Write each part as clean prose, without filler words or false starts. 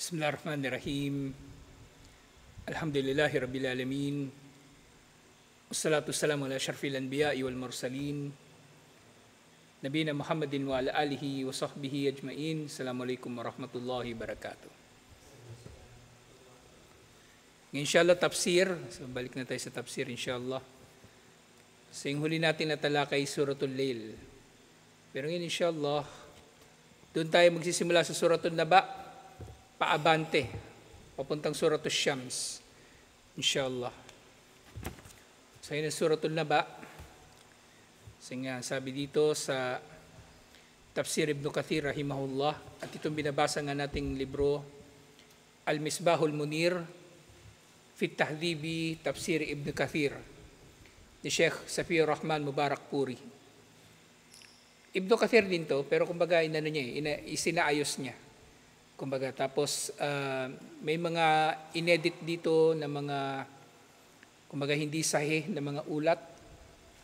Bismillahirrahmanirrahim. Alhamdulillahi Rabbil Alamin. Wassalatu wassalamu ala syarfil anbiya'i wal mursalin. Nabiyina Muhammadin wa ala alihi wa sahbihi ajma'in. Assalamualaikum warahmatullahi wabarakatuh. Inshallah tafsir. So, balik na tayo sa tafsir inshallah. Sa yung huli natin na talakay Suratul Lail. Pero ngayon inshallah, doon tayo magsisimula sa Suratul Naba. Paabante, papuntang Suratul Syams, inshallah. So yun ang Suratul Naba. Sabi dito sa Tafsir Ibn Kathir rahimahullah, at itong binabasa nga nating libro, Al-Misbahul Munir, Fit Tahdhibi Tafsir Ibn Kathir, ni Sheikh Safiyur Rahman Mubarak Puri. Ibn Kathir din to, pero kumbaga isinaayos niya. Kumbaga, tapos may mga inedit dito na mga, kumbaga hindi sahih na mga ulat.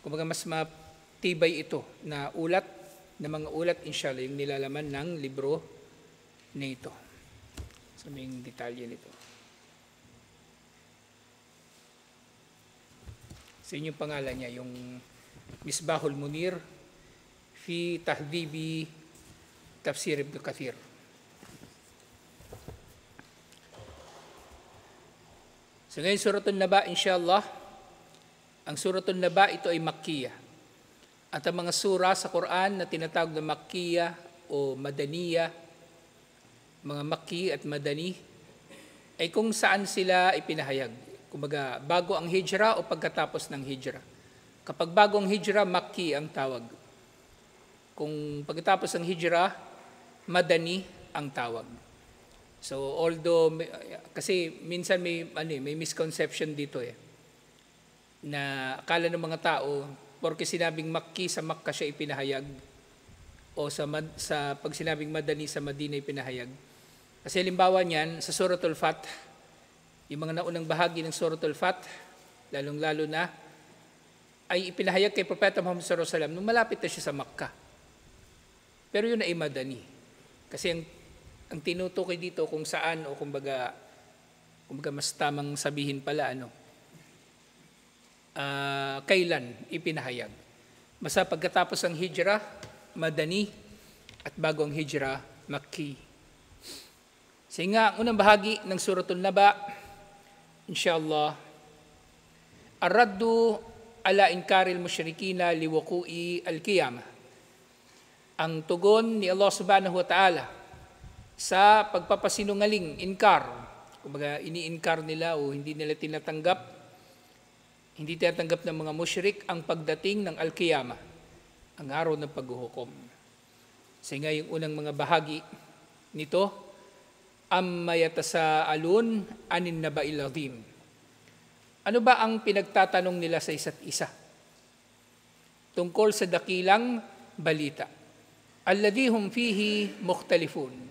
Kumbaga mas matibay ito na ulat, na mga ulat inshallah yung nilalaman ng libro na ito. So may detalye nito. Sa inyong pangalan niya, yung Misbahul Munir fi Tahdhibi Tafsir Ibn Kathir. So ngayon, Suratul Naba, inshallah, ang Suratul Naba, ito ay Makkiyah. At ang mga sura sa Quran na tinatawag na Makkiyah o Madaniyah, mga Makki at Madani, ay kung saan sila ipinahayag. Kumbaga, bago ang Hijra o pagkatapos ng Hijra. Kapag bago ang Hijra, Makki ang tawag. Kung pagkatapos ng Hijra, Madani ang tawag. So although kasi minsan may misconception dito na akala ng mga tao porque sinabing Makki sa Makkah siya ipinahayag o sa pag sinabing Madani sa Madina ipinahayag. Kasi halimbawa niyan sa Suratul Fath, yung mga naunang bahagi ng Suratul Fath, lalong-lalo na ay ipinahayag kay Propeta Muhammad sallallahu alaihi wasallam nung malapit na siya sa Makkah. Pero yun ay Madani. Kasi ang tinutukoy dito kung saan o kumbaga mas tamang sabihin pala kailan ipinahayag. Basta pagkatapos ang Hijra, Madani, at bago ang Hijra, Makki. Sa nga, unang bahagi ng Suratul Naba, inshallah, Ar-raddu ala inkaril musyrikina liwuqu'i al-qiyamah. Ang tugon ni Allah subhanahu wa ta'ala sa pagpapasinungaling, inkar. Kumbaga, ini-inkar nila o hindi nila tinatanggap ng mga musyrik ang pagdating ng Al-Qiyamah, ang araw ng paghuhukom. Kasi nga yung unang mga bahagi nito, amma yatasaalun anin naba'il azim. Ano ba ang pinagtatanong nila sa isa't isa? Tungkol sa dakilang balita. Alladhi hum fihi mukhtalifun.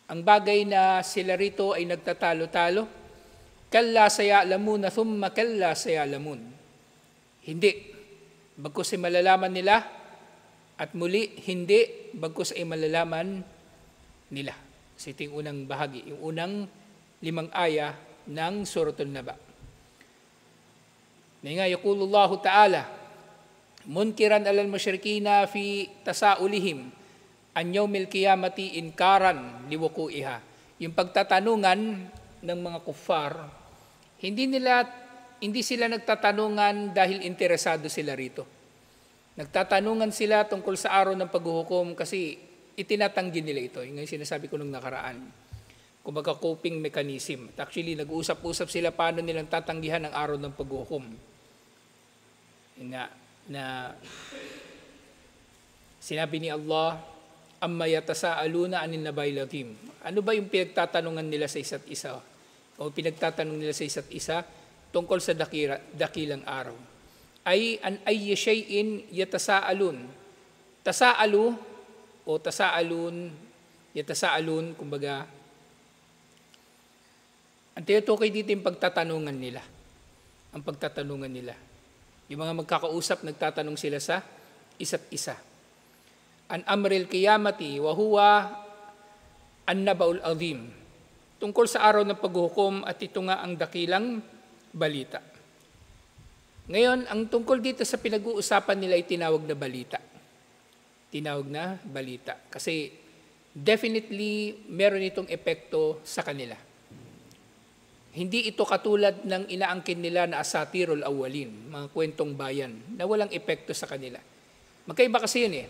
Ang bagay na sila rito ay nagtatalo-talo, kalla saya'lamun na thumma kalla saya'lamun. Hindi, bagkus ay malalaman nila, at muli, hindi, bagkus ay malalaman nila. So ito yung unang bahagi, yung unang 5 aya ng Suratul Naba. Nga, yaqulullahu ta'ala, munkiran alal musyrikina fi tasa'ulihim, an yawmil qiyamati inkaran liwuqu'iha. Yung pagtatanungan ng mga kuffar, hindi sila nagtatanungan dahil interesado sila rito. Nagtatanungan sila tungkol sa araw ng paghuhukom kasi itinatanggi nila ito. Yung sinasabi ko nung nakaraan. Kumbaga coping mechanism. At actually, nag-uusap-usap sila paano nilang tatanggihan ang araw ng paghuhukom. Na sinabi ni Allah, amma yatasaaluna anin naba'il azim. Ano ba yung pinagtatanungan nila sa isa't isa? O pinagtatanong nila sa isa't isa tungkol sa dakilang araw? Ay an ayyi shay'in yatasaalun. Tasaalu o tasaalun, yatasaalun, kumbaga ang tinutukoy dito yung pagtatanungan nila. Ang pagtatanungan nila. Yung mga magkakausap, nagtatanong sila sa isa't isa. An amril qiyamati wa huwa an-naba'ul azim. tungkol sa araw ng paghuhukom at ito nga ang dakilang balita. Ngayon, ang tungkol dito sa pinag-uusapan nila ay tinawag na balita. Tinawag na balita. Kasi definitely meron itong epekto sa kanila. Hindi ito katulad ng inaangkin nila na asatirul awwalin, mga kwentong bayan, na walang epekto sa kanila. Magkaiba kasi yun eh.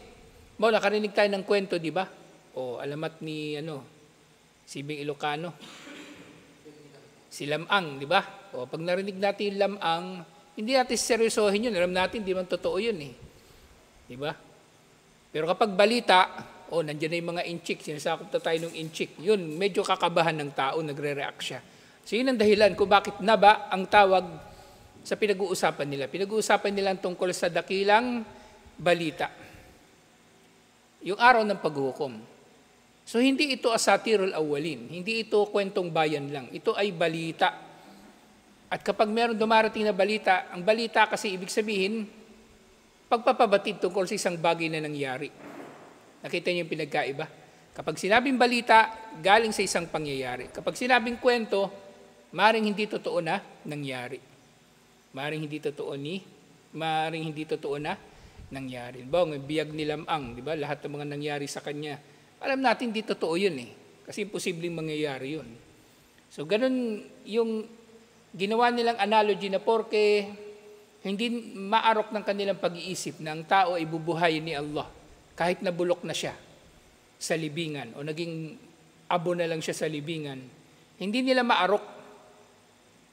Nakarinig tayo ng kwento, di ba? O alamat ni Sibing Ilocano. Si Lamang, di ba? O pag narinig natin yung Lamang, hindi natin seryosohin yun. Alam natin, di man totoo yun eh. Di ba? Pero kapag balita, nandiyan na yung mga inchik, sinasakop na tayo ng inchik. Yun, medyo kakabahan ng tao, nagre-react siya. So yun ang dahilan kung bakit na ba ang tawag sa pinag-uusapan nila. Pinag-uusapan nila tungkol sa dakilang balita. Yung araw ng paghuhukom. So hindi ito asatirul awwalin, hindi ito kwentong bayan lang. Ito ay balita. At kapag meron dumarating na balita, ang balita kasi ibig sabihin, pagpapabatid tungkol sa isang bagay na nangyari. Nakita niyo yung pinagkaiba? Kapag sinabing balita, galing sa isang pangyayari. Kapag sinabing kwento, maring hindi totoo na nangyari. Maring hindi totoo na nangyari. Ang biyag ni Lamang, di ba? Lahat ng mga nangyari sa kanya. Alam natin hindi totoo yun eh. Kasi imposibleng mangyayari yun. So ganun yung ginawa nilang analogy na porke hindi maarok ng kanilang pag-iisip na ang tao ay bubuhayin ni Allah kahit nabulok na siya sa libingan o naging abo na lang siya sa libingan. Hindi nila maarok.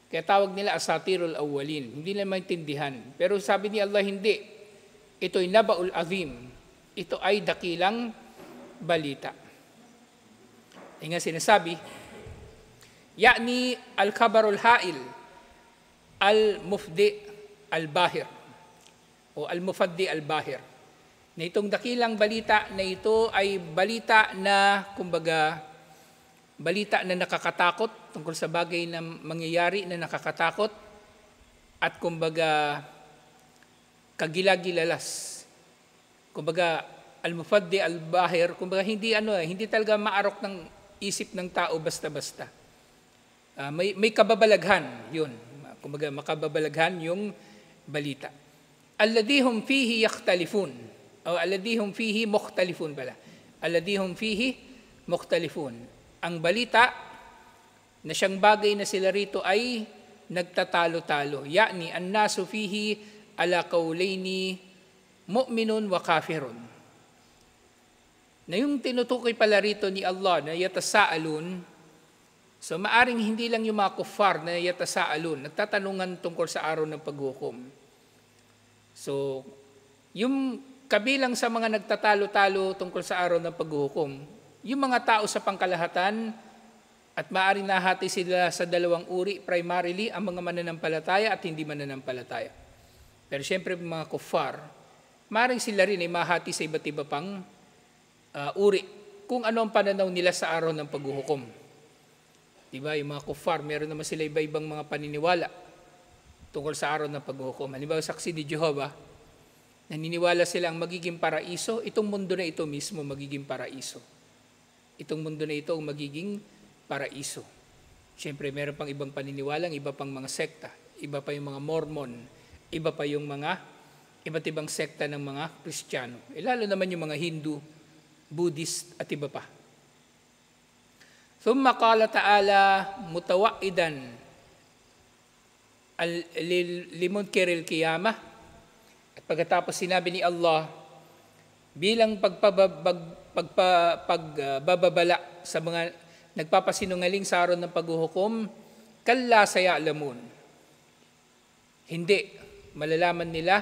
Kaya tawag nila asatirul awwalin. Hindi nila maintindihan. Pero sabi ni Allah, hindi. Ito'y nabaul azim. Ito ay dakilang balita. Nga sinasabi, ya'ni al-khabarul ha'il, al-mufdi al-bahir, o al-mufaddi al-bahir. Na itong dakilang balita na ito ay balita na, balita na nakakatakot tungkol sa bagay na mangyayari na nakakatakot at kagilagilalas. Al-mufaddi al-bahir, hindi talaga maarok ng isip ng tao basta-basta. May kababalaghan yun. Makababalaghan yung balita. Alladihum fihi yakhtalifun. O alladihum fihi mukhtalifun pala. Alladihum fihi mukhtalifun. Ang balita na siyang bagay na sila rito ay nagtatalo-talo. Ya'ni, an-nasu fihi ala qawlayni mu'minun wa kafirun. Na yung tinutukoy pala rito ni Allah na yatasaalun, so maaring hindi lang yung mga kuffar na yatasaalun, nagtatanungan tungkol sa araw ng paghukom. So, yung kabilang sa mga nagtatalo-talo tungkol sa araw ng paghukom, yung mga tao sa pangkalahatan at maaring nahati sila sa dalawang uri, primarily ang mga mananampalataya at hindi mananampalataya. Pero siyempre mga kuffar, maaring sila rin ay mahati sa iba't iba pang uri kung ano ang pananaw nila sa araw ng paghuhukom. Diba, yung mga kuffar, meron naman sila iba-ibang mga paniniwala tungkol sa araw ng paghuhukom. Halimbawa, saksi ni Jehovah, naniniwala silang magiging paraiso, itong mundo na ito mismo magiging paraiso. Itong mundo na ito magiging paraiso. Siyempre, meron pang ibang paniniwalang, iba pang mga sekta, iba pa yung mga Mormon, iba pa yung mga iba't ibang sekta ng mga Kristiyano. Lalo naman yung mga Hindu, Buddhist at iba pa. Thumma qala ta'ala mutawaidan limunkiril qiyamah. At pagkatapos sinabi ni Allah bilang pagbabala sa mga nagpapasinungaling sa araw ng paghuhukom, kalla saya'lamun. Hindi, malalaman nila.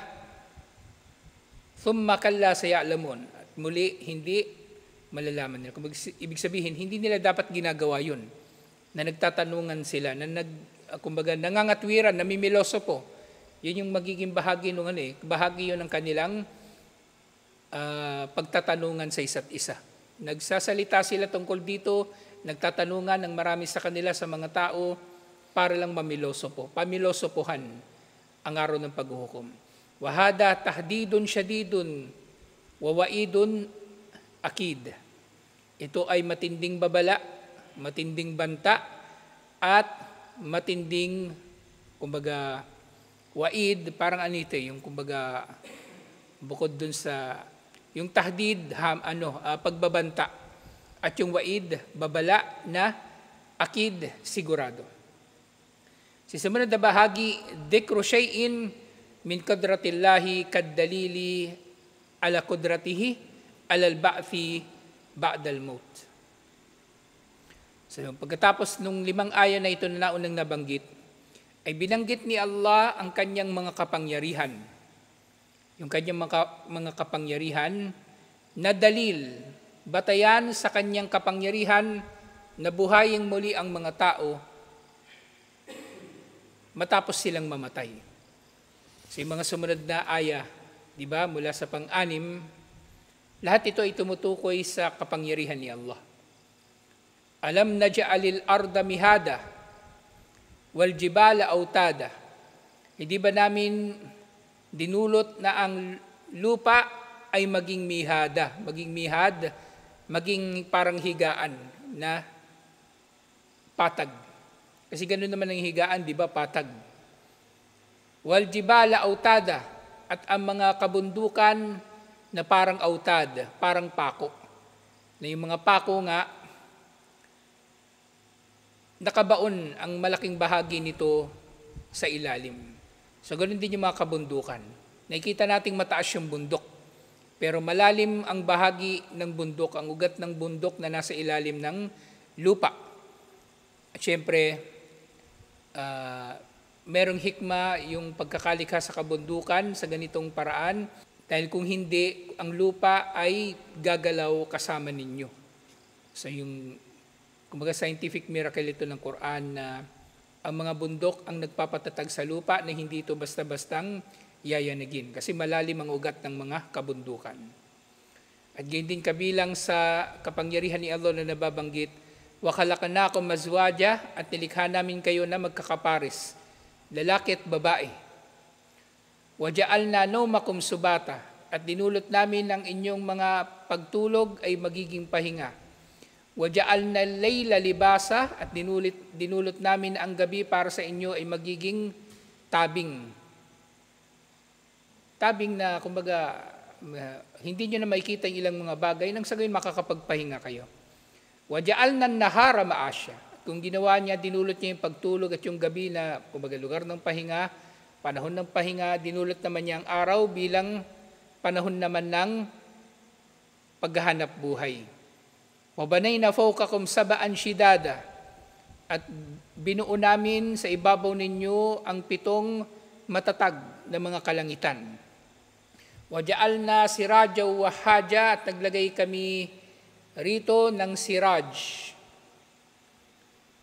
Thumma kalla saya'lamun. At muli, hindi malalaman nila. Ibig sabihin, hindi nila dapat ginagawa yun. Na nagtatanungan sila, na nangangatwiran, namimiloso po. Yun yung magiging bahagi bahagi yun ng kanilang pagtatanungan sa isa't isa. Nagsasalita sila tungkol dito, nagtatanungan ng marami sa kanila sa mga tao para lang pamilosopohan ang araw ng paghuhukom. Wahada tahdidun syadidun wawaidun akid. Ito ay matinding babala matinding banta at matinding, kumbaga, waid, parang anito, yung kumbaga, bukod dun sa, yung tahdid, pagbabanta, at yung waid, babala na akid, sigurado. Sa sumunod na bahagi, dikru syai'in min kudratillahi kaddalili ala kudratihi alal ba'thi ba'dal maut. So, pagkatapos nung 5 aya na ito na naunang nabanggit, ay binanggit ni Allah ang kanyang mga kapangyarihan. Yung kanyang mga kapangyarihan na dalil, batayan sa kanyang kapangyarihan na buhayin muli ang mga tao matapos silang mamatay. So yung mga sumunod na aya, di ba, mula sa pang-6, lahat ito ay tumutukoy sa kapangyarihan ni Allah. Alam naj'alil arda mihada wal jibala autada. Hindi ba namin dinulot na ang lupa ay maging mihada, maging parang higaan na patag. Kasi ganoon naman ang higaan, di ba, patag. Wal jibala autada, at ang mga kabundukan na parang autad, parang pako. Na yung mga pako nga, nakabaon ang malaking bahagi nito sa ilalim. So ganoon din yung mga kabundukan. Nakikita nating mataas yung bundok, pero malalim ang bahagi ng bundok, ang ugat ng bundok na nasa ilalim ng lupa. At syempre, merong hikma yung pagkakalikha sa kabundukan sa ganitong paraan, dahil kung hindi, ang lupa ay gagalaw kasama ninyo. So yung kumbaga scientific miracle ito ng Quran na ang mga bundok ang nagpapatatag sa lupa na hindi ito basta-bastang yayanagin kasi malalim ang ugat ng mga kabundukan. At gayon din kabilang sa kapangyarihan ni Allah na nababanggit, wa khalaqnakum azwaja, at nilikha namin kayo na magkakapares, lalaki at babae. Wa ja'alna nawmakum subata, at dinulot namin ang inyong mga pagtulog ay magiging pahinga. Waja'alna al-layla libasa, at dinulot namin ang gabi para sa inyo ay magiging tabing. Tabing na kumbaga hindi nyo na makikita yung ilang mga bagay nang sa gayon makakapagpahinga kayo. Waja'alna an-nahara ma'asya. Kung ginawa niya, dinulot niya yung pagtulog at yung gabi na kumbaga lugar ng pahinga, panahon ng pahinga, dinulot naman niya ang araw bilang panahon naman ng paghahanap buhay. Wabanayna fawqakum sab'an shidada, at binuo namin sa ibabaw ninyo ang 7 matatag na mga kalangitan. Waja'alna siraja wa haja, at naglagay kami rito ng siraj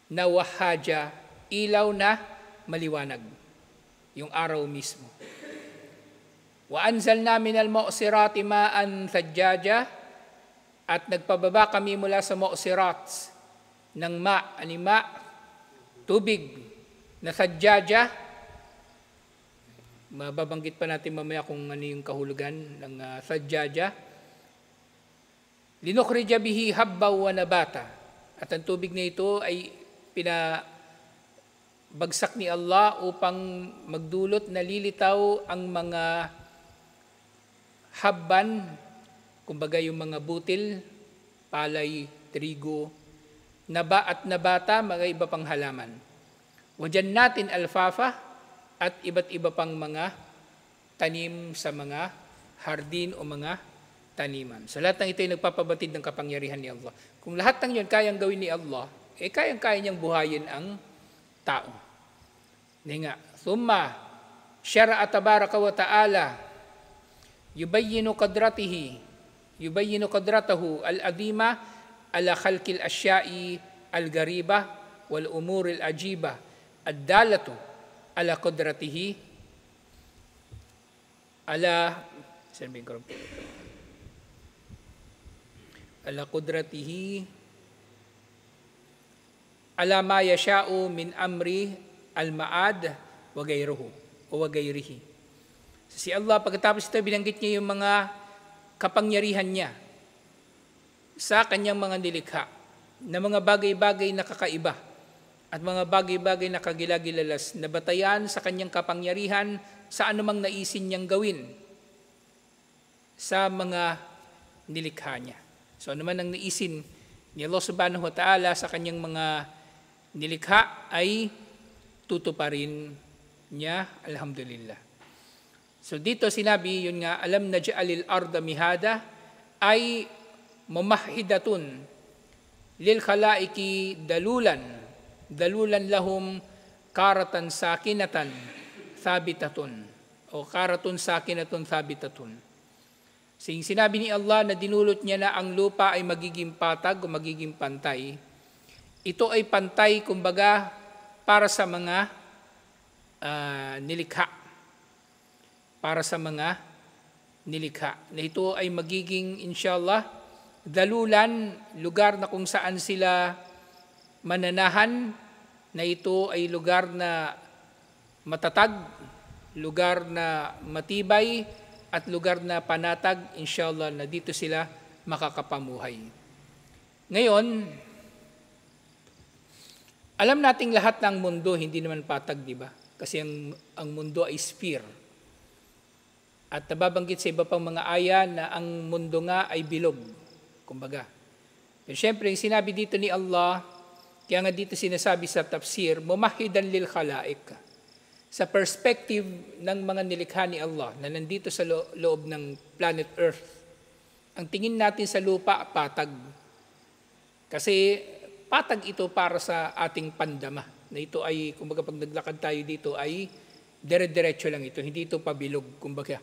na wahaja, ilaw na maliwanag, yung araw mismo. Wa anzalna minal mu'sirati ma'an thajjaja, at nagpababa kami mula sa mu'sirat ng tubig na thajjaja. Mababanggit pa natin mamaya kung ano yung kahulugan ng thajjaja. Linukhrija bihi habba wa nabata, at ang tubig na ito ay pinabagsak ni Allah upang magdulot na lilitaw ang mga habban, kumbaga yung mga butil, palay, trigo, naba at nabata, mga iba pang halaman. Wajan natin alfafa, at iba't iba pang mga tanim sa mga hardin o mga taniman. So lahat ng ito ay nagpapabatid ng kapangyarihan ni Allah. Kung lahat ng yun kayang gawin ni Allah, kayang-kaya niyang buhayin ang tao. Nga, thumma syara'a tabaraka wa ta'ala yubayyinu qadratahu al-adima ala khalqil asya'i al-gariba wal umuri al-ajiba ad-dalatu ala qadratihi ala qudratihi ala ma yasha'u min amri al-ma'ad wa gayrihi. Si Allah, pagkatapos ito, binanggit niya yung mga kapangyarihan niya sa kanyang mga nilikha. na mga bagay-bagay na kakaiba at mga bagay-bagay na kagilagilalas na batayan sa kanyang kapangyarihan sa anumang naisin niyang gawin sa mga nilikha niya. So anuman ang naisin ni Allah subhanahu wa ta'ala sa kanyang mga nilikha ay tutuparin niya, alhamdulillah. So dito sinabi, yun nga, alam naj'alil arda mihada, ay mamahidatun lil khalaiki dalulan lahum karatan sakinatan thabitatun o karatun sakinatun thabitatun. Sinabi ni Allah na dinulot niya na ang lupa ay magiging patag o magiging pantay. Ito ay pantay kumbaga para sa mga nilikha. Para sa mga nilikha. Na ito ay magiging inshallah dalulan, lugar na kung saan sila mananahan, na ito ay lugar na matatag, lugar na matibay, at lugar na panatag, inshallah, na dito sila makakapamuhay. Ngayon, alam nating lahat ng mundo, hindi naman patag, di ba? Kasi ang mundo ay sphere. At nababanggit sa iba pang mga aya na ang mundo nga ay bilog, kumbaga. Pero syempre, yung sinabi dito ni Allah, kaya nga dito sinasabi sa tafsir, mumahidan lil khalaik. Sa perspective ng mga nilikha ni Allah na nandito sa loob ng planet Earth, ang tingin natin sa lupa, patag. Kasi patag ito para sa ating pandama. Na ito ay, kumbaga pag naglakad tayo dito ay dire-diretso lang ito, hindi ito pabilog, kumbaga.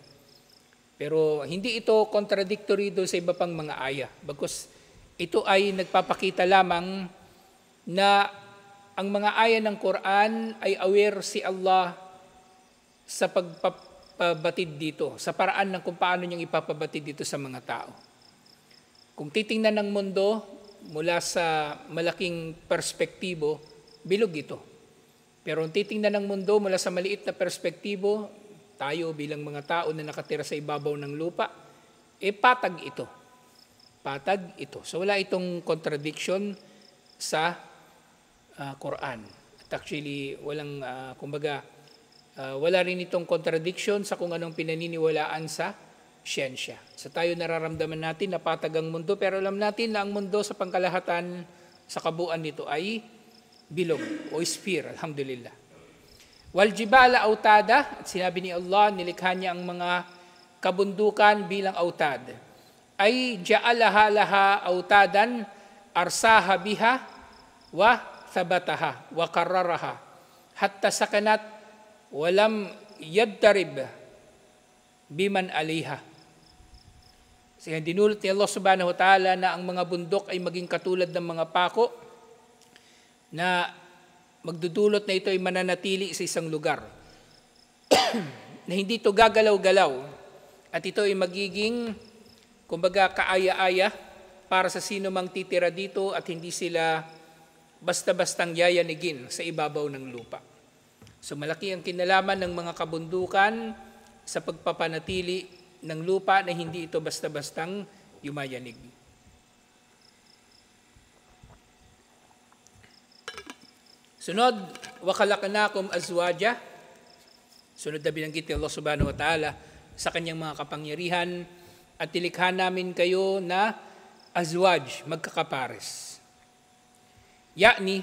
Pero hindi ito contradictory doon sa iba pang mga aya. Bagkus ito ay nagpapakita lamang na ang mga aya ng Quran ay aware si Allah sa pagpapabatid dito, sa paraan ng kung paano niyang ipapabatid dito sa mga tao. Kung titingnan ng mundo mula sa malaking perspektibo, bilog ito. Pero kung titingnan ng mundo mula sa maliit na perspektibo, tayo bilang mga tao na nakatira sa ibabaw ng lupa, patag ito. Patag ito. So wala itong contradiction sa Quran. At actually, walang, wala rin itong contradiction sa kung anong pinaniniwalaan sa siyensya. So tayo nararamdaman natin na patag ang mundo, pero alam natin na ang mundo sa pangkalahatan, sa kabuuan nito ay bilog o sphere, alhamdulillah. Wal jibala autada, at sinabi ni Allah, nilikha niya ang mga kabundukan bilang autad. Ay ja'alaha laha autadan, arsaha biha, wa thabataha, wa kararaha, hatta sakanat, walam yaddarib, biman aliha. Kaya dinulot ni Allah subhanahu wa ta'ala na ang mga bundok ay maging katulad ng mga pako, na magdudulot na ito ay mananatili sa isang lugar. Na hindi ito gagalaw-galaw. At ito ay magiging, kumbaga, kaaya-aya para sa sino mang titira dito at hindi sila basta-bastang yayanigin sa ibabaw ng lupa. So malaki ang kinalaman ng mga kabundukan sa pagpapanatili ng lupa na hindi ito basta-bastang yumayanig. Sunod, wa khalaqnakum azwaja. Sunod na binanggit ni Allah subhanahu wa ta'ala sa kanyang mga kapangyarihan, at nilikha namin kayo na azwaj, magkakapares. Ya'ni,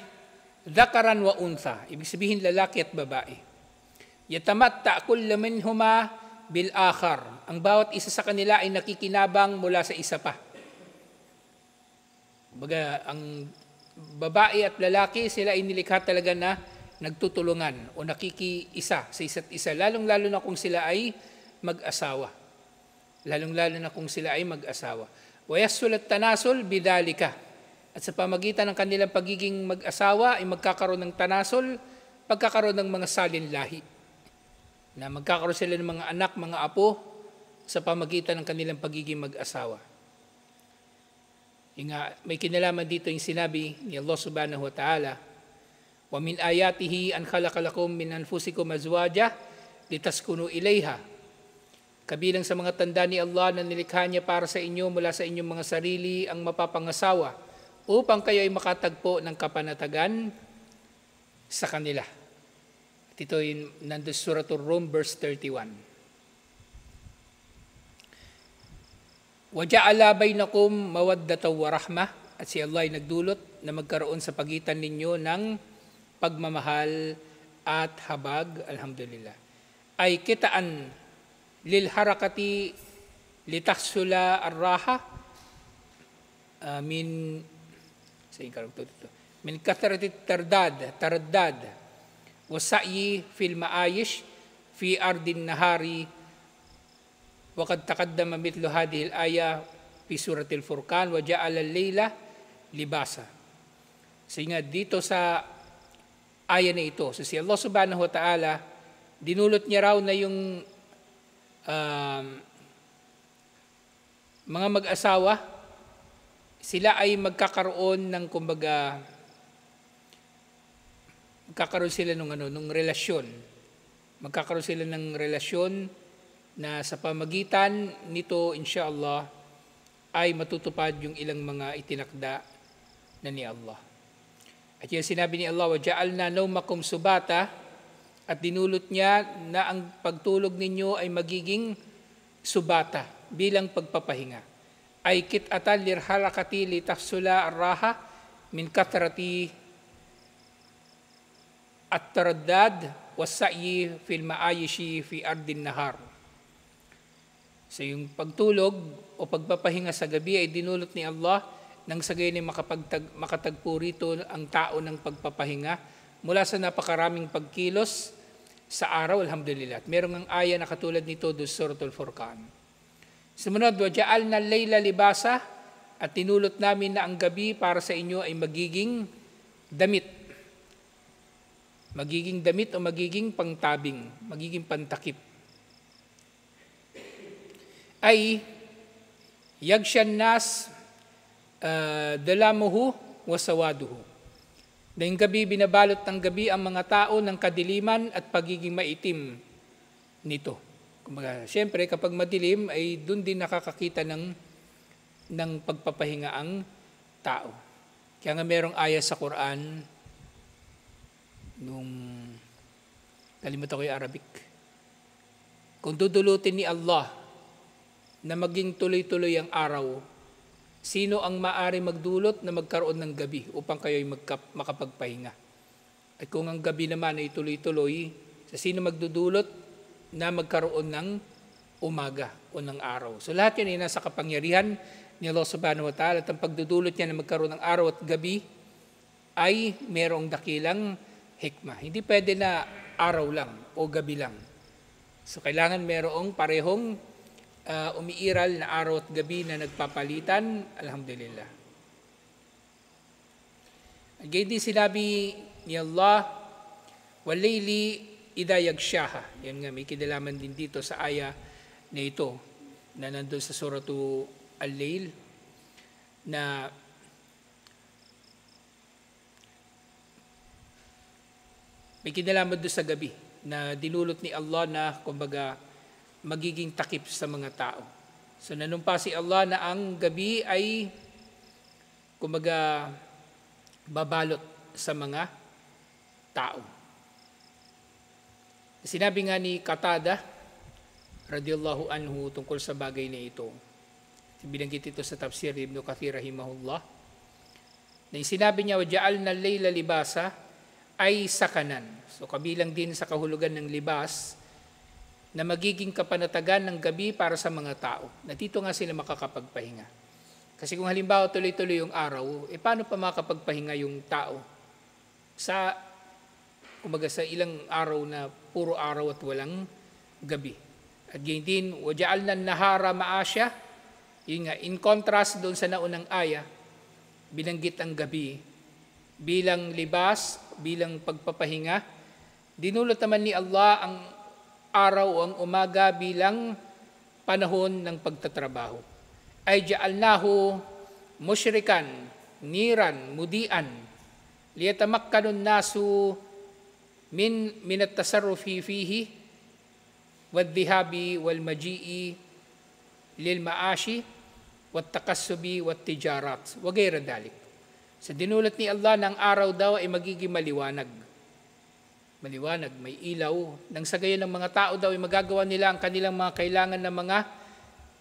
dhakaran wa untha, ibig sabihin lalaki at babae. Yatamatta kullu minhuma bil akhar. Ang bawat isa sa kanila ay nakikinabang mula sa isa pa. Baga, ang babae at lalaki, sila ay nilikha talaga na nagtutulungan o nakikiisa sa isa't isa, lalong-lalo na kung sila ay mag-asawa. Lalong-lalo na kung sila ay mag-asawa. Wayasul at tanasul bidalika. At sa pamagitan ng kanilang pagiging mag-asawa ay magkakaroon ng tanasul, pagkakaroon ng mga salinlahi. Na magkakaroon sila ng mga anak, mga apo sa pamagitan ng kanilang pagiging mag-asawa. May kinalaman dito yung sinabi ni Allah subhanahu wa ta'ala, wa min ayatihi an khalaqalakum min anfusikum azwaja litaskunu ilayha. Kabilang sa mga tanda ni Allah na nilikha niya para sa inyo mula sa inyong mga sarili ang mapapangasawa upang kayo ay makatagpo ng kapanatagan sa kanila. At ito yung nandun sa Suratul Rum, verse 31. وَجَعَلَ بَيْنَكُمْ مَوَدَّةً وَرَحْمَةً. At si Allah ay nagdulot na magkaroon sa pagitan ninyo ng pagmamahal at habag. Alhamdulillah. Ay kitaan lil harakati litahsula ar-raha min kathrati taraddad wasa'yi fil ma'ayish fi ardin nahari wa qad taqaddama mithlu hadhihi al-aya fi suratil Furqan wa ja'ala al-layla libasa. So nga dito sa aya na ito, so si Allah subhanahu wa ta'ala dinulot niya raw na yung mga mag-asawa, sila ay magkakaroon ng kumbaga magkakaroon sila ng relasyon. Magkakaroon sila ng relasyon na sa pamagitan nito inshallah ay matutupad yung ilang mga itinakda na ni Allah. At yung sinabi ni Allah, وَجَعَلْنَا نَوْمَكُمْ سُبَاتًا, at dinulot niya na ang pagtulog ninyo ay magiging subata bilang pagpapahinga. Ay kitatan lirharakati litahsula ar-raha min kathrati at-taraddad was-sa'yi fil ma'ayishi fi ardin nahar. So yung pagtulog o pagpapahinga sa gabi ay dinulot ni Allah nang sa gayon ay makatagpo rito ang tao ng pagpapahinga mula sa napakaraming pagkilos sa araw, alhamdulillah. At merong ang aya na katulad nito doon sa Suratul Furqan. Sumunod, وَجَعَلْنَا اللَّيْلَ لِبَاسًا, at tinulot namin na ang gabi para sa inyo ay magiging damit. Magiging damit o magiging pangtabing, magiging pantakip. Ay yagsyan nas dalamuhu wa sawaduhu. Dahil gabi, binabalot ng gabi ang mga tao ng kadiliman at pagiging maitim nito. Kumbaga, siyempre, kapag madilim, ay doon din nakakakita ng pagpapahinga ang tao. Kaya nga merong aya sa Quran, nung kalimutan ko yung Arabic. Kung dudulutin ni Allah na maging tuloy-tuloy ang araw, sino ang maaari magdulot na magkaroon ng gabi upang kayo'y makapagpahinga? At kung ang gabi naman ay tuloy-tuloy, sa sino magdudulot na magkaroon ng umaga o ng araw? So lahat yun ay nasa kapangyarihan ni Allah subhanahu wa ta'ala, at ang pagdudulot niya na magkaroon ng araw at gabi ay merong dakilang hikmah. Hindi pwede na araw lang o gabi lang. So kailangan merong parehong umiiral na araw at gabi na nagpapalitan, alhamdulillah. Again din sinabi ni Allah, walayli idha yagshaha. Yan nga, may kinalaman din dito sa aya na ito, na nandun sa suratu Al-Layl, na may kinalaman doon sa gabi, na dinulot ni Allah na, kumbaga, magiging takip sa mga tao. So nanumpa si Allah na ang gabi ay kumbaga babalot sa mga tao. Sinabi nga ni Qatada radhiyallahu anhu tungkol sa bagay na ito. Binanggit ito sa tafsir ni Ibn Kathir rahimahullah. Na sinabi niya, وَجَعَلْنَا اللَّيْلَ لِبَاسًا, ay sakanan. So kabilang din sa kahulugan ng libas na magiging kapanatagan ng gabi para sa mga tao. Na dito nga sila makakapagpahinga. Kasi kung halimbawa tuloy-tuloy yung araw, paano pa makakapagpahinga yung tao? Kumbaga sa ilang araw na puro araw at walang gabi. At ganyan din, وَجَعَلْنَا النَّهَارَ مَعَاشًا, yun nga, in contrast doon sa naunang aya, binanggit ang gabi bilang libas, bilang pagpapahinga. Dinulot naman ni Allah ang araw o ang umaga bilang panahon ng pagtatrabaho. Ay ja'alnahu musyrikan, niran, mudian, liyatamakkanun nasu min at-tasarrufi fihi wad-dhihabi wal-maji'i lil-ma'ashi wat-takassubi wat-tijarat wa ghayra dhalik. Sa dinulat ni Allah na ang araw daw ay magiging maliwanag. Maliwanag, may ilaw. Nang sa gayon ng mga tao daw ay magagawa nila ang kanilang mga kailangan na mga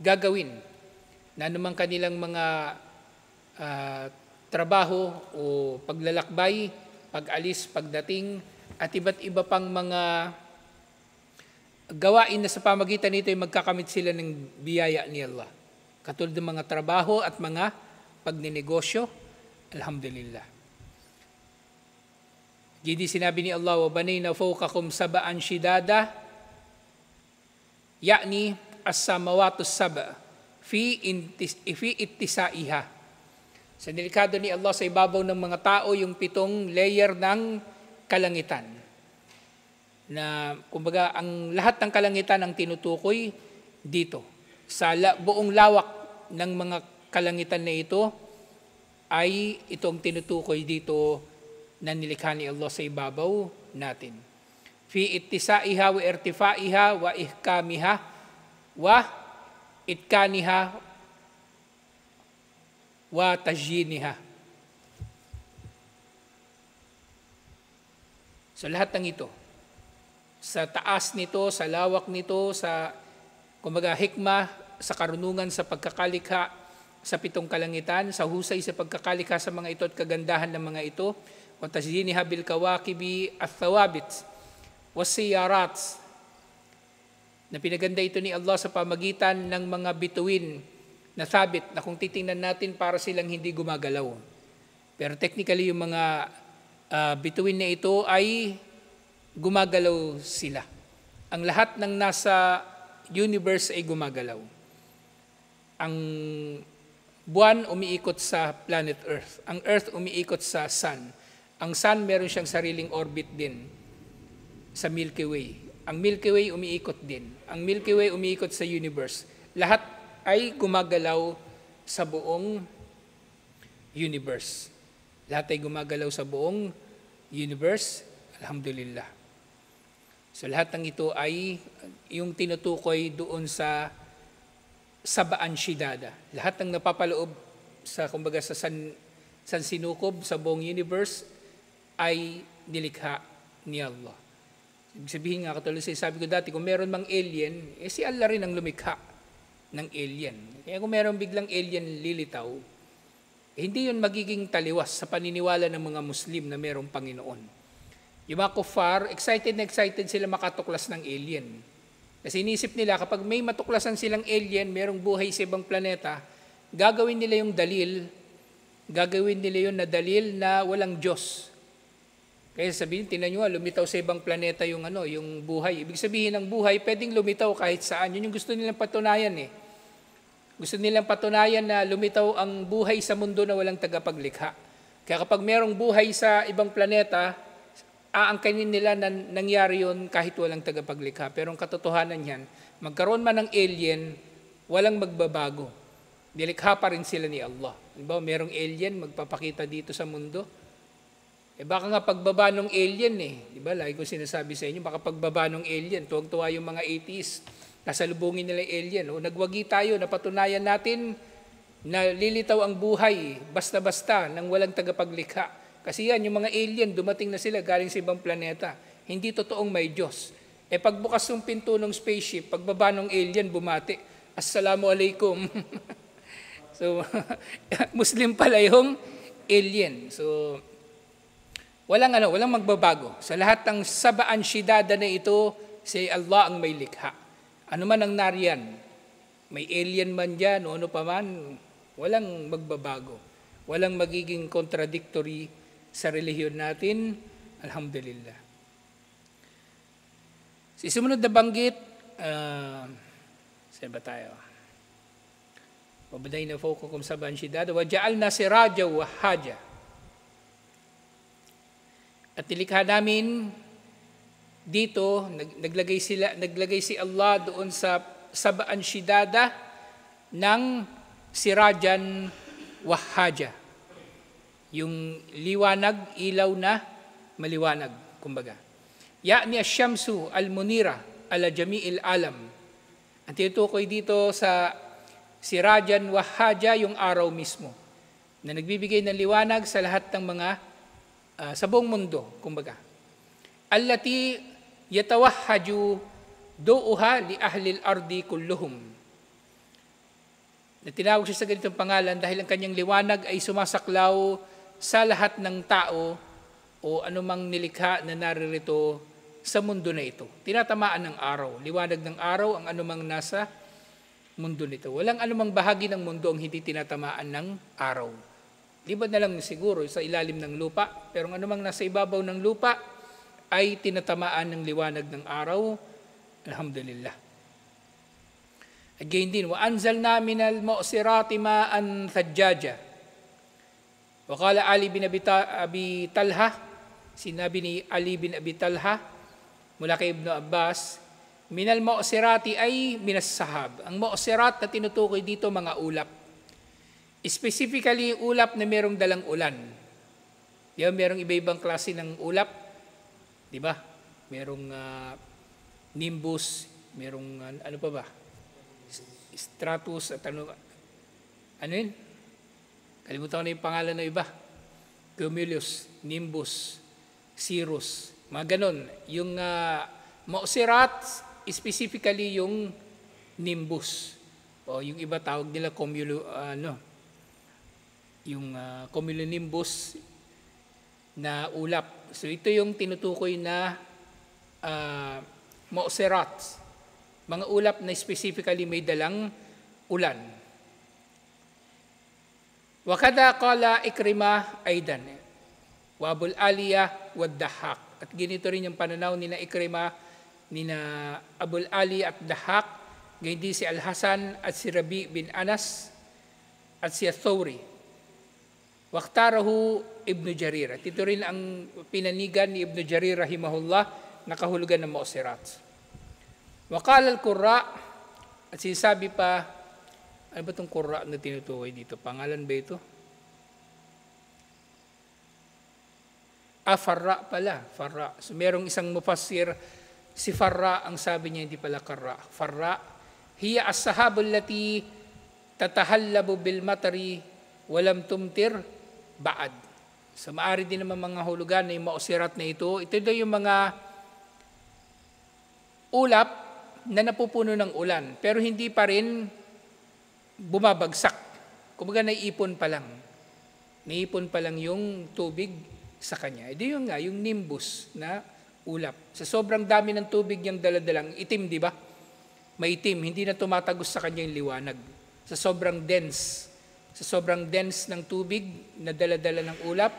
gagawin. Na anumang kanilang mga trabaho o paglalakbay, pag-alis, pagdating, at iba't iba pang mga gawain na sa pamagitan nito ay magkakamit sila ng biyaya ni Allah. Katulad ng mga trabaho at mga pagninegosyo. Alhamdulillah. Jadi sinabi ni Allah, وَبَنَيْنَا فَوْقَكُمْ سَبْعًا شِدَادًا يعني السماوات السبع في اتساعها. Sa delikado ni Allah sa ibabaw ng mga tao yung 7 layer ng kalangitan. Na kumbaga ang lahat ng kalangitan ang tinutukoy dito. Sa buong lawak ng mga kalangitan na ito ay itong tinutukoy dito na nilikha ni Allah sa ibabaw natin. Fi ittisaiha wa irtifaiha wa ihkamiha wa itkaniha wa tajyiniha. So lahat ng ito, sa taas nito, sa lawak nito, sa kumbaga hikmah, sa karunungan sa pagkakalikha sa 7 kalangitan, sa husay sa pagkakalikha sa mga ito at kagandahan ng mga ito, wa tazyiniha bil kawakibi athawabit wasiyarat, na pinaganda ito ni Allah sa pamagitan ng mga bituin na sabit na kung titingnan natin para silang hindi gumagalaw. Pero technically yung mga bituin na ito ay gumagalaw sila. Ang lahat ng nasa universe ay gumagalaw. Ang buwan umiikot sa planet Earth. Ang Earth umiikot sa Sun. Ang Sun meron siyang sariling orbit din sa Milky Way. Ang Milky Way umiikot din. Ang Milky Way umiikot sa universe. Lahat ay gumagalaw sa buong universe. Lahat ay gumagalaw sa buong universe. Alhamdulillah. So lahat ng ito ay yung tinutukoy doon sa sabaan shidada. Lahat ng napapaloob sa kumbaga sa san sinukob sa buong universe ay nilikha ni Allah. Ibig sabihin nga, katulad sabi ko dati, kung meron mang alien, si Allah rin ang lumikha ng alien. Kaya kung meron biglang alien lilitaw, hindi yun magiging taliwas sa paniniwala ng mga Muslim na merong Panginoon. Yung mga kuffar, excited na excited sila makatuklas ng alien. Kasi inisip nila, kapag may matuklasan silang alien, merong buhay sa ibang planeta, gagawin nila yung dalil, gagawin nila yun na dalil na walang Diyos. Kaya sabihin, tinan nyo, lumitaw sa ibang planeta yung buhay. Ibig sabihin ng buhay, pwedeng lumitaw kahit saan. Yun yung gusto nilang patunayan eh. Gusto nilang patunayan na lumitaw ang buhay sa mundo na walang tagapaglikha. Kaya kapag merong buhay sa ibang planeta, aangkanin nila na nangyari yun kahit walang tagapaglikha. Pero ang katotohanan yan, magkaroon man ng alien, walang magbabago. Nilikha pa rin sila ni Allah. Diba, merong alien magpapakita dito sa mundo. Baka nga pagbaba ng alien Diba, lagi ko sinasabi sa inyo, baka pagbaba ng alien, tuwag-tuwa yung mga atheists, kasalubungin nila yung alien. O nagwagi tayo, napatunayan natin na lilitaw ang buhay, basta-basta, nang walang tagapaglikha. Kasi yan, yung mga alien, dumating na sila galing sa ibang planeta. Hindi totoong may Diyos. Pagbukas ng pinto ng spaceship, pagbaba ng alien, bumati. Assalamualaikum. So, Muslim pala yung alien. So, walang magbabago. Sa lahat ng sabaan shidada na ito, si Allah ang may likha. Ano man ang nariyan, may alien man dyan, o ano pa man, walang magbabago. Walang magiging contradictory sa relihiyon natin, alhamdulillah. Sa sumunod na banggit, saan ba tayo? Wabaday na fawqakum sab'an shidada, wa ja'alna siraja wa haja. At nilikha namin dito, naglagay si Allah doon sa sab'an shidada ng sirajan wa haja. Yung liwanag, ilaw na maliwanag, kumbaga. Ya'ni asyamsu al-munira ala jami'il alam. Ang tinutukoy dito sa sirajan wa haja, yung araw mismo. na nagbibigay ng liwanag sa lahat ng mga sa buong mundo, kumbaga. Allati yatawahhaju du'uha li ahli al-ardi kulluhum. Na tinawag siya sa ganitong pangalan dahil ang kanyang liwanag ay sumasaklaw sa lahat ng tao o anumang nilikha na naririto sa mundo na ito. Tinatamaan ng araw. Liwanag ng araw ang anumang nasa mundo nito. Walang anumang bahagi ng mundo ang hindi tinatamaan ng araw. Liban na lang siguro sa ilalim ng lupa, pero ang anumang nasa ibabaw ng lupa ay tinatamaan ng liwanag ng araw. Alhamdulillah. Again din, وَأَنْزَلْنَا مِنَ الْمُؤْسِرَاتِ مَاءً ثَجَّاجًا. وقال Ali bin Abi Talha, sinabi ni Ali bin Abi Talha, mula kay Ibn Abbas, minal mu'sirati ay minas sahab. Ang mu'sirat na tinutukoy dito mga ulap. Specifically, ulap na merong dalang ulan. Di ba, merong iba-ibang klase ng ulap. Di ba? Merong nimbus, merong ano pa ba? Stratus at ano yun? Kalimutan ko na yung pangalan ng iba. Cumulus, nimbus, cirrus, mga ganon. Yung mu'sirat, specifically yung nimbus. O yung iba tawag nila yung cumulonimbus na ulap. So ito yung tinutukoy na mu'sirat. Mga ulap na specifically may dalang ulan. Wakada qala Ikrimah aidan wa Abul Aliyah wa Dahhak. At ganito rin yung pananaw ni na Ikrimah, ni na Abul Ali at Dahhak, ganyan si Al-Hasan at si Rabi bin Anas at si Thawri. Waktarahu Ibn Jarir. At ito rin ang pinanigan ni Ibn Jarir rahimahullah na kahulugan ng mu'sirat. Waqala al-Qurra, at sinasabi pa, ano ba itong Qurra na tinutukoy dito? Pangalan ba ito? Farra pala, Farra. So merong isang mufassir, si Farra, ang sabi niya, hindi pala Qarra. Farra, hiya as-sahabul lati tatahallabu bil matari walam tumtir ba'ad. So maari din naman mga hulugan na yung mu'sirat na ito. Ito daw yung mga ulap na napupuno ng ulan, pero hindi pa rin bumabagsak. Kumbaga naiipon pa lang. Naiipon pa lang yung tubig sa kanya. Ito yung yung nimbus na ulap. Sa sobrang dami ng tubig niyang daladalang, itim, di ba? Maitim, hindi na tumatagos sa kanya yung liwanag. Sa sobrang dense ng tubig na daladala ng ulap,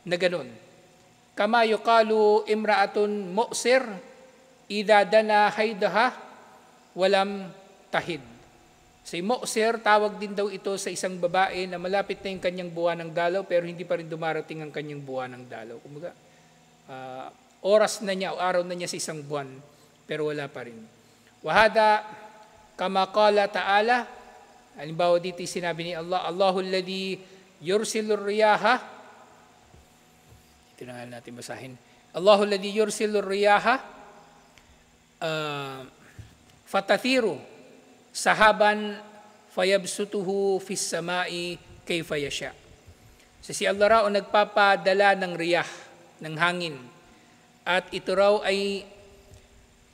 na ganun. Kama yuqalu imra'atun mu'sir, idha dana haydaha, walam tahid. Si mu'sir, tawag din daw ito sa isang babae na malapit na yung kanyang buwan ng dalaw pero hindi pa rin dumarating ang kanyang buwan ng dalaw. Kumbaga, oras na niya o araw na niya sa isang buwan pero wala pa rin. Wahada kama qala ta'ala, halimbawa dito sinabi ni Allah, Allahul ladhi yursilur riyaha, ito na nga natin basahin, Allahul ladhi yursilur riyaha fatathiru sahaban fayabsutuhu fis samai kayfa yasha. So si Allah raw nagpapadala ng riyah, ng hangin. At ito raw ay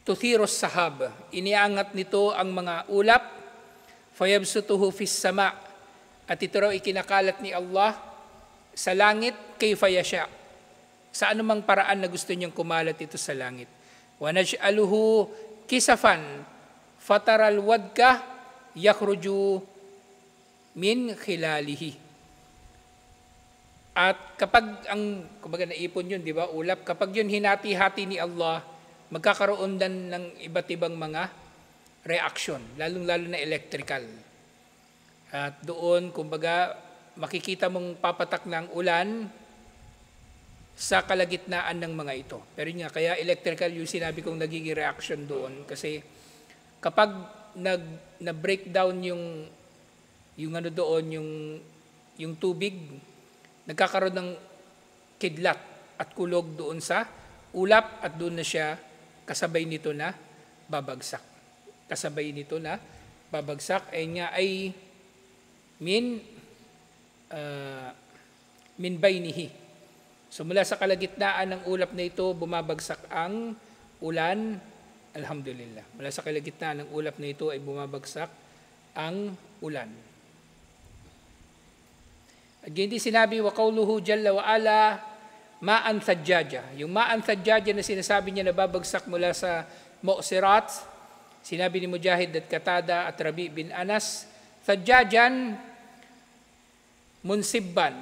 tuthiros sahab. Iniangat nito ang mga ulap, fayabsutuhu fis sama. At ito raw ikinakalat ni Allah sa langit kayfa yasha. Sa anumang paraan na gusto niyang kumalat ito sa langit. Wa naj'aluhu kisafan fataral wadka yakhruju min khilalihi. At kapag kumbaga naipon yun, di ba, ulap, kapag yun hinati-hati ni Allah, magkakaroon din ng iba't ibang mga reaction, lalong-lalo na electrical. At doon, kumbaga, makikita mong papatak ng ulan sa kalagitnaan ng mga ito. Pero yun nga, kaya electrical yung sinabi kong nagiging reaction doon. Kasi kapag na-breakdown yung ano doon, yung tubig, nagkakaroon ng kidlat at kulog doon sa ulap at doon na siya kasabay nito na babagsak. Kasabay nito na babagsak ay nga ay min baynihi. So mula sa kalagitnaan ng ulap na ito, bumabagsak ang ulan. Alhamdulillah. Mula sa kalagitnaan ng ulap na ito ay bumabagsak ang ulan. At hindi sinabi, wa qawluhu jalla wa ala, ma'an thajjaja. Yung ma'an thajjaja na sinasabi niya na babagsak mula sa Mu'sirat, sinabi ni Mujahid at Qatada at Rabi bin Anas, thajjajan munsibban.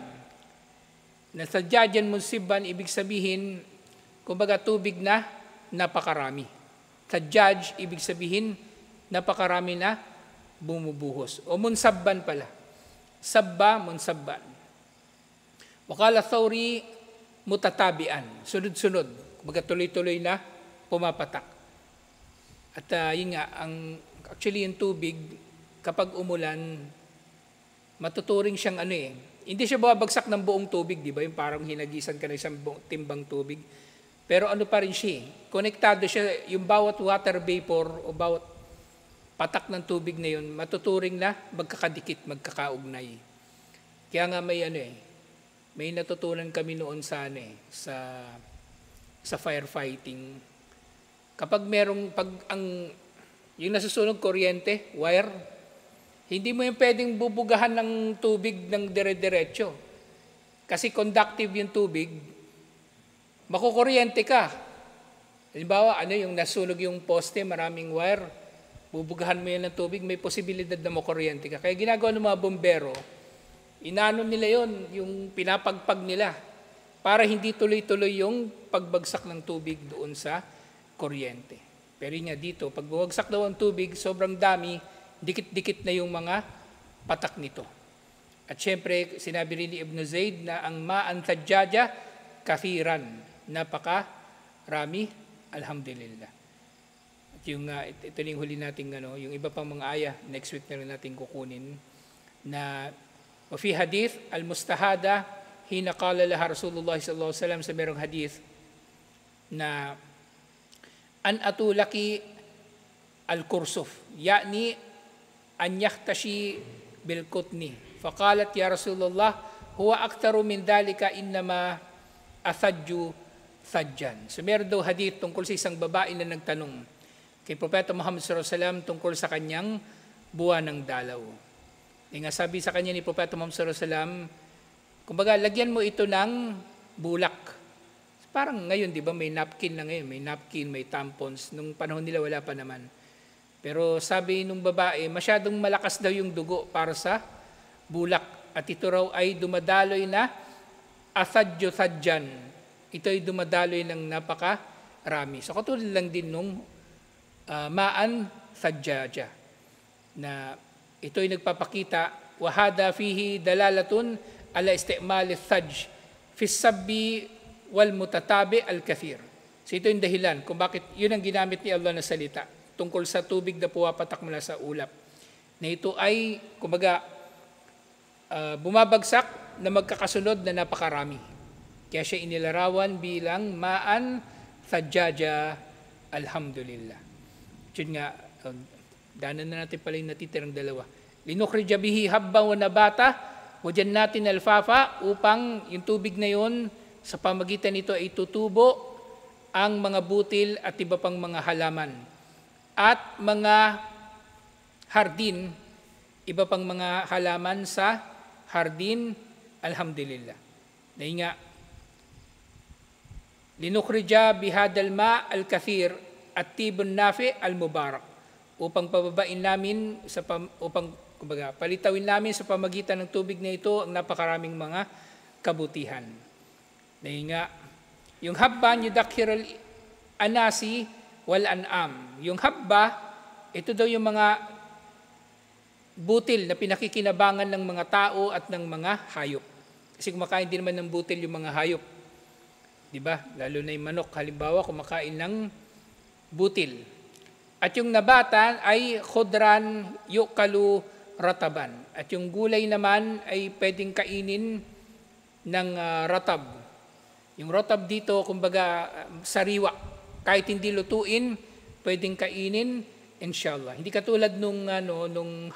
Na thajjajan munsibban, ibig sabihin, kumbaga tubig na napakarami. Thajjaj, ibig sabihin, napakarami na bumubuhos. O munsabban pala. Sabba, munsabban. Wakala Thawri, mutatabian. Sunod-sunod. Kumbaga tuloy-tuloy na pumapatak. At yun nga, actually yung tubig, kapag umulan, matuturing siyang hindi siya babagsak ng buong tubig, di ba? Yung parang hinagisan ka ng isang timbang tubig. Pero ano pa rin siya, konektado siya, yung bawat water vapor o bawat patak ng tubig na yun, matuturing na magkakadikit, magkakaugnay. Kaya nga may natutunan kami noon sa firefighting. Kapag yung nasusunog kuryente, wire, hindi mo yung pwedeng bubugahan ng tubig ng dire-diretso. Kasi conductive yung tubig, makukuryente ka. Halimbawa, yung nasunog yung poste, maraming wire, bubugahan mo yan ng tubig, may posibilidad na makuryente ka. Kaya ginagawa ng mga bombero, inaano nila yon, yung pinapagpag nila, para hindi tuloy-tuloy yung pagbagsak ng tubig doon sa kuryente. Pero yun nga dito, pag bumagsak daw ang tubig, sobrang dami, dikit-dikit na yung mga patak nito. At syempre, sinabi rin ni Ibn Zayd na ang ma'an thajjaja, kathiran, napakarami, alhamdulillah. At yung, ito yung huli nating, yung iba pang mga ayah, next week na rin natin kukunin, na wa fi hadith, al-mustahada, hina qala laha Rasulullah sallallahu alaihi wasallam, sa merong hadith, na an atulaki al-kursuf, yani an yaktashi bil kutni. Faqalat ya Rasulullah, huwa aktaru min dalika innama athadju thadjan. So meron daw hadith tungkol sa isang babae na nagtanong kay Propeta Muhammad sallallahu alaihi wasallam tungkol sa kanyang buwan ng dalaw. Nga sabi sa kanya ni Propeta Muhammad sallallahu alaihi wasallam, kumbaga lagyan mo ito ng bulak. Parang ngayon, di ba, may napkin na ngayon, may napkin, may tampons. Nung panahon nila wala pa naman. Pero sabi nung babae, masyadong malakas daw yung dugo para sa bulak. At ito raw ay dumadaloy na athadju thadjan. Ito ay dumadaloy ng napakarami. So katulad lang din nung ma'an thajjaja. Na ito ay nagpapakita, wahada fihi dalalatun ala istimali thajj fi sabbi wal mutatabi al kathir. So ito yung dahilan kung bakit yun ang ginamit ni Allah na salita tungkol sa tubig na puwapatak mula sa ulap. Na ito ay, kumbaga, bumabagsak na magkakasunod na napakarami. Kaya siya inilarawan bilang ma'an thajjaja, alhamdulillah. Yun nga, danan na natin pala yung natitirang dalawa. Linukhrija bihi habban wa nabata, wa jannatin alfafa, upang yung tubig na yun, sa pamagitan nito ay tutubo ang mga butil at iba pang mga halaman. At mga hardin, iba pang mga halaman sa hardin, alhamdulillah. Dahil nga, linukhrija bihadal ma al-kathir at tibun nafi al-mubarak, upang pababain namin, kumbaga, palitawin namin sa pamagitan ng tubig na ito ang napakaraming mga kabutihan. Dahil nga, yung habban yudakhir al-anasi wal an'am. Yung habba, ito daw yung mga butil na pinakikinabangan ng mga tao at ng mga hayop. Kasi kumakain din naman ng butil yung mga hayop. Diba? Lalo na yung manok, halimbawa, kumakain ng butil. At yung nabatan ay khudran yukalu rataban. At yung gulay naman ay pwedeng kainin ng ratab. Yung ratab dito, kumbaga, sariwa. Kahit hindi lutuin, pwedeng kainin, inshallah. Hindi katulad nung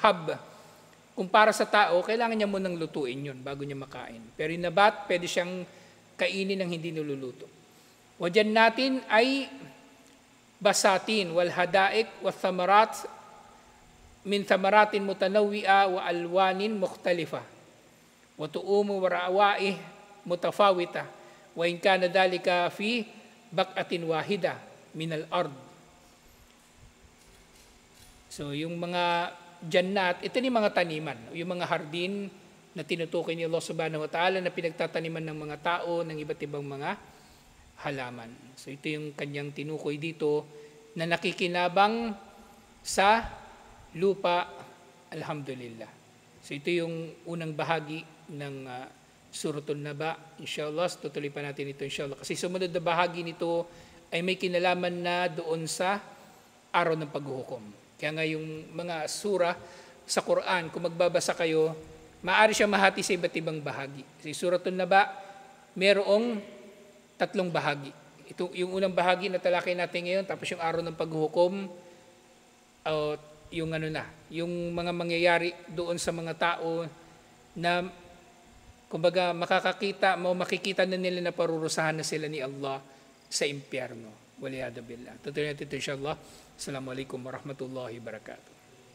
hab, Kung para sa tao, kailangan niya munang lutuin yun bago niya makain. Pero yung nabat, pwede siyang kainin ng hindi niluluto. Wajan natin ay basatin, wal hadaik, wa thamarat, min thamaratin mutanawwi'a wa alwanin mukhtalifa. Wa tu'umu wa ra'waih mutafawita. Wa in kana dhalika fi baq'atin wahida min al-ard. So yung mga jannat, ito yung mga taniman, yung mga hardin na tinutukoy ni Allah subhanahu wa ta'ala na pinagtataniman ng mga tao ng iba't ibang mga halaman. So ito yung kanyang tinukoy dito na nakikinabang sa lupa, alhamdulillah. So ito yung unang bahagi ng Suratul Naba. Inshallah, tutuloy pa natin ito inshallah. Kasi sumunod na bahagi nito ay may kinalaman na doon sa araw ng paghuhukom. Kaya nga yung mga surah sa Quran, kung magbabasa kayo, maaari siya mahati sa iba't ibang bahagi. Sa Suratul Naba, merong 3 bahagi. Ito, yung unang bahagi na talakay natin ngayon, tapos yung araw ng paghuhukom, yung mga mangyayari doon sa mga tao na kumbaga makikita na nila na parurusahan na sila ni Allah sa impyerno. Waliyadu billah. Tutuloy natin ito inshallah. Assalamualaikum warahmatullahi wabarakatuh.